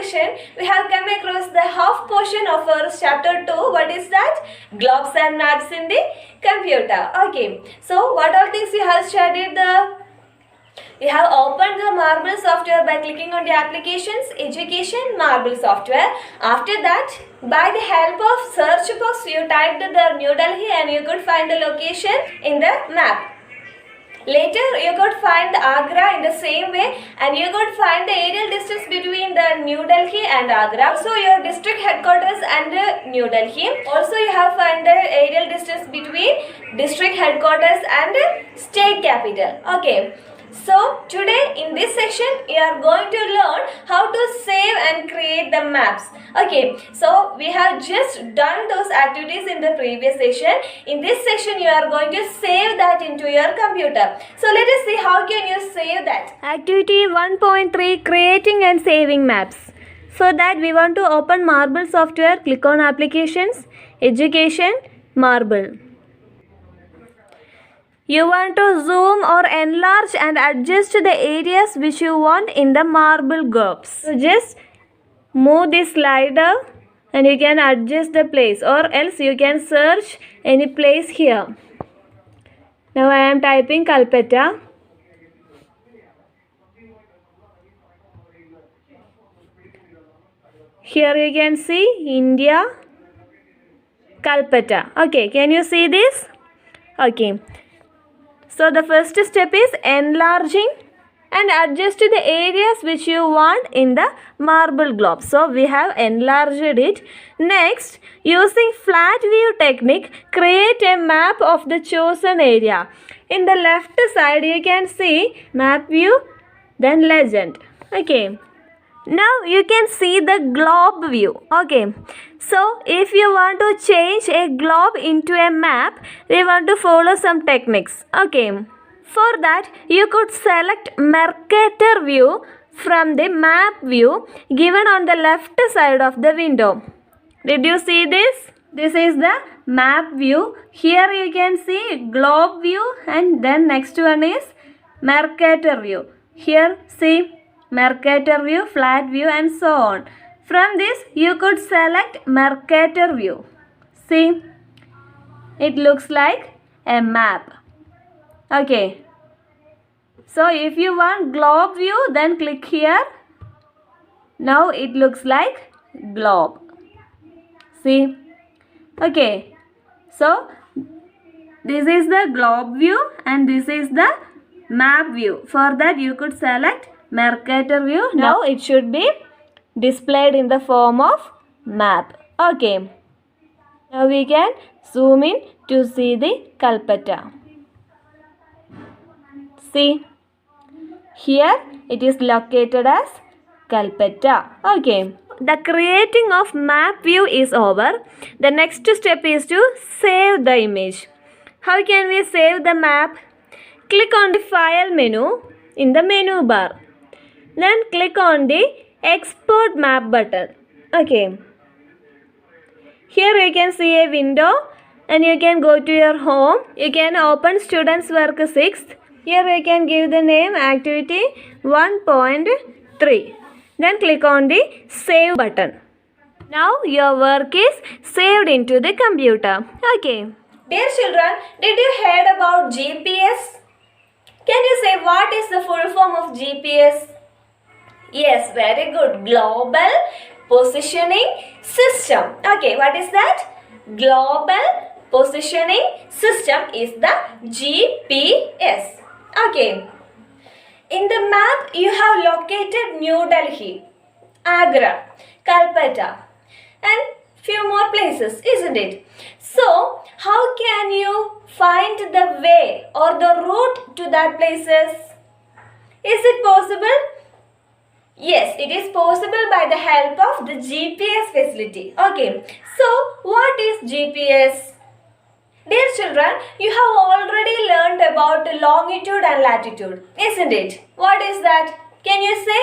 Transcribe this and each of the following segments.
session, we have come across the half portion of our chapter 2. What is that? Globes and maps in the computer. Okay. So, what all things we have studied? We have opened the Marble software by clicking on the applications, education, Marble software. After that, by the help of search box, you typed the New Delhi and you could find the location in the map. Later, you could find Agra in the same way and you could find the aerial distance between the New Delhi and Agra. So, your district headquarters and New Delhi. Also, you have found the aerial distance between district headquarters and state capital. Okay. So, today in this section, you are going to learn how to save and create the maps. Okay, so we have just done those activities in the previous session. In this section, you are going to save that into your computer. So, let us see how can you save that. Activity 1.3, creating and saving maps. For that, we want to open Marble software, click on applications, education, Marble. You want to zoom or enlarge and adjust the areas which you want in the Marble globes. So just move this slider and you can adjust the place, or else you can search any place here. Now I am typing Kalpetta. Here you can see India, Kalpetta. Okay, can you see this? Okay. So the first step is enlarging and adjust the areas which you want in the Marble globe. So we have enlarged it. Next, using flat view technique, create a map of the chosen area. In the left side you can see map view, then legend. Okay. Now you can see the globe view. Okay. So if you want to change a globe into a map, we want to follow some techniques. Okay. For that, you could select Mercator view from the map view given on the left side of the window. Did you see this? This is the map view. Here you can see globe view and then next one is Mercator view. Here see Mercator view, flat view and so on. From this you could select Mercator view. See, it looks like a map. Okay. So if you want globe view, then click here. Now it looks like globe. See. Okay. So this is the globe view and this is the map view. For that you could select Mercator view. Now it should be displayed in the form of map. Okay. Now we can zoom in to see the Kalpetta. See. Here it is located as Kalpetta. Okay. The creating of map view is over. The next step is to save the image. How can we save the map? Click on the file menu in the menu bar. Then click on the export map button. Okay. Here you can see a window and you can go to your home. You can open students work 6th. Here you can give the name activity 1.3. Then click on the save button. Now your work is saved into the computer. Okay. Dear children, did you heard about GPS? Can you say what is the full form of GPS? Yes, very good. Global Positioning System. Okay, what is that? Global Positioning System is the GPS. Okay. In the map, you have located New Delhi, Agra, Calcutta, and few more places, isn't it? So, how can you find the way or the route to that places? Is it possible? Yes, it is possible by the help of the GPS facility. Okay, so what is GPS? Dear children, you have already learned about longitude and latitude, isn't it? What is that? Can you say?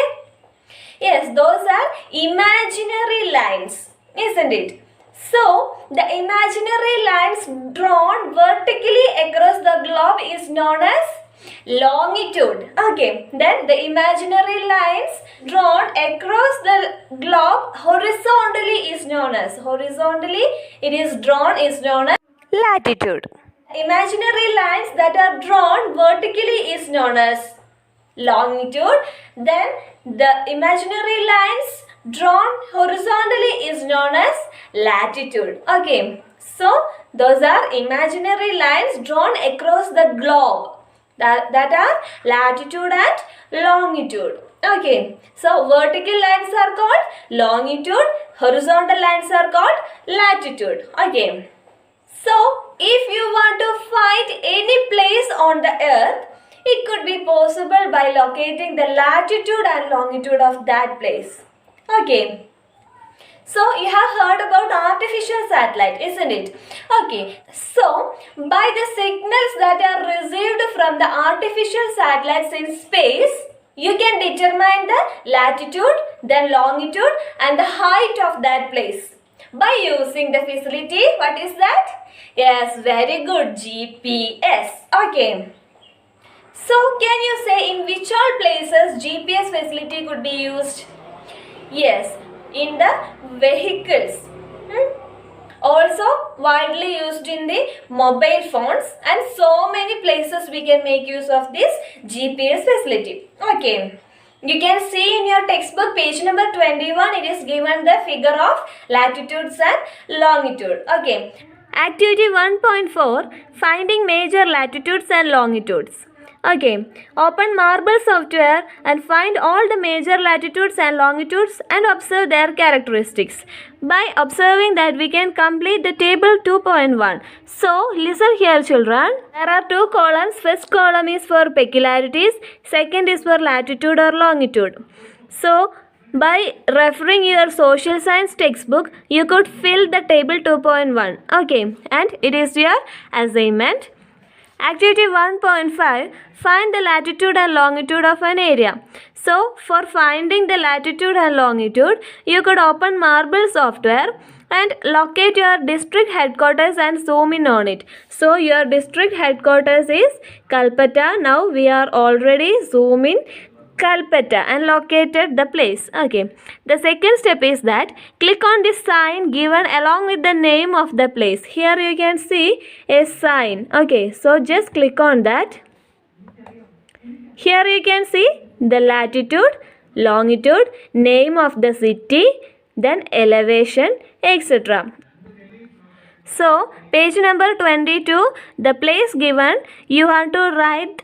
Yes, those are imaginary lines, isn't it? So, the imaginary lines drawn vertically across the globe is known as Longitude. Okay, then the imaginary lines drawn across the globe horizontally is known as, horizontally it is drawn is known as latitude. Imaginary lines that are drawn vertically is known as longitude. Then the imaginary lines drawn horizontally is known as latitude. Okay, so those are imaginary lines drawn across the globe that are latitude and longitude. Okay, so vertical lines are called longitude, horizontal lines are called latitude. Okay, so if you want to find any place on the earth, it could be possible by locating the latitude and longitude of that place. Okay. So you have heard about artificial satellite, isn't it? Okay. So by the signals that are received from the artificial satellites in space, you can determine the latitude, then longitude and the height of that place by using the facility. What is that? Yes, very good. GPS. Okay. So can you say in which all places GPS facility could be used? Yes, in the vehicles. Also widely used in the mobile phones, and so many places we can make use of this GPS facility. Okay. You can see in your textbook page number 21, it is given the figure of latitudes and longitude. Okay. Activity 1.4, finding major latitudes and longitudes. Okay, open Marble software and find all the major latitudes and longitudes and observe their characteristics. By observing that, we can complete the table 2.1. So, listen here children. There are two columns. First column is for peculiarities. Second is for latitude or longitude. So, by referring your social science textbook, you could fill the table 2.1. Okay, and it is your assignment. Activity 1.5, find the latitude and longitude of an area. So, for finding the latitude and longitude, you could open Marble software and locate your district headquarters and zoom in on it. So, your district headquarters is Kalpata. Now, we are already zooming Kalpata and located the place. Okay. The second step is that click on the sign given along with the name of the place. Here you can see a sign. Okay. So just click on that. Here you can see the latitude, longitude, name of the city, then elevation, etc. So page number 22, the place given you have to write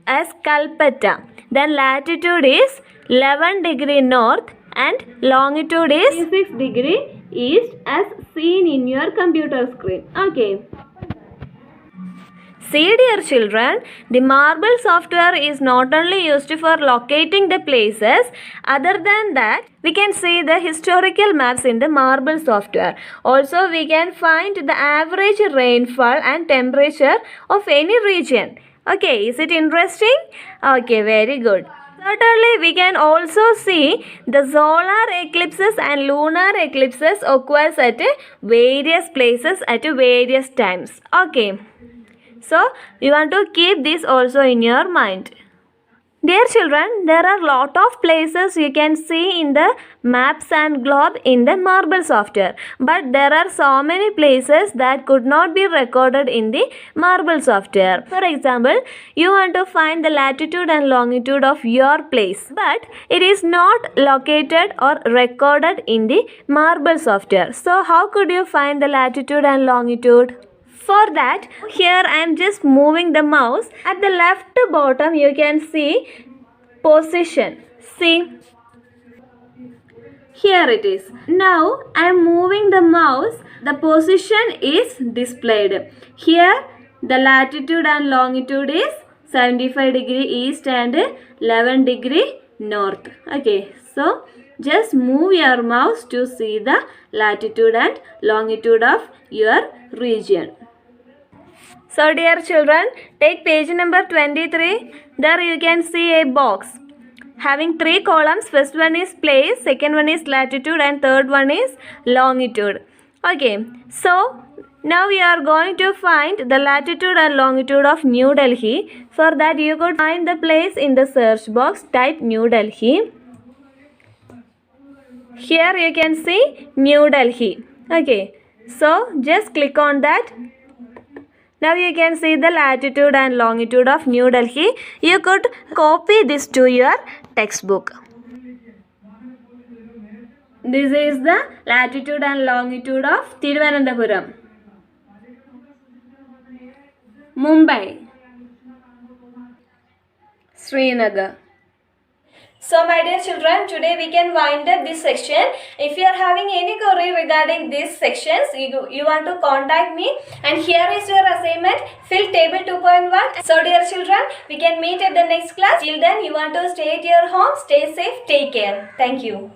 as Kalpata. Then latitude is 11 degree north and longitude is 6 degree east as seen in your computer screen. Okay. See dear children, the Marble software is not only used for locating the places, other than that, we can see the historical maps in the Marble software. Also, we can find the average rainfall and temperature of any region. Okay, is it interesting? Okay, very good. Certainly, we can also see the solar eclipses and lunar eclipses occurs at various places at various times. Okay. So, you want to keep this also in your mind. Dear children, there are lot of places you can see in the maps and globe in the Marble software. But there are so many places that could not be recorded in the Marble software. For example, you want to find the latitude and longitude of your place. But it is not located or recorded in the Marble software. So how could you find the latitude and longitude? For that, here I am just moving the mouse. At the left bottom, you can see position. See, here it is. Now I am moving the mouse. The position is displayed. Here, the latitude and longitude is 75 degree east and 11 degree north. Okay, so just move your mouse to see the latitude and longitude of your region. So dear children, take page number 23. There you can see a box having 3 columns. First one is place, second one is latitude and third one is longitude. Okay, so Now we are going to find the latitude and longitude of New Delhi. For that you could find the place in the search box, type New Delhi. Here you can see New Delhi. Okay, so just click on that. Now you can see the latitude and longitude of New Delhi. You could copy this to your textbook. This is the latitude and longitude of Thiruvananthapuram, Mumbai, Srinagar. So my dear children, today we can wind up this section. If you are having any query regarding these sections, you want to contact me, and here is your assignment. Fill table 2.1. So dear children, we can meet at the next class. Till then, you want to stay at your home, stay safe, take care. Thank you.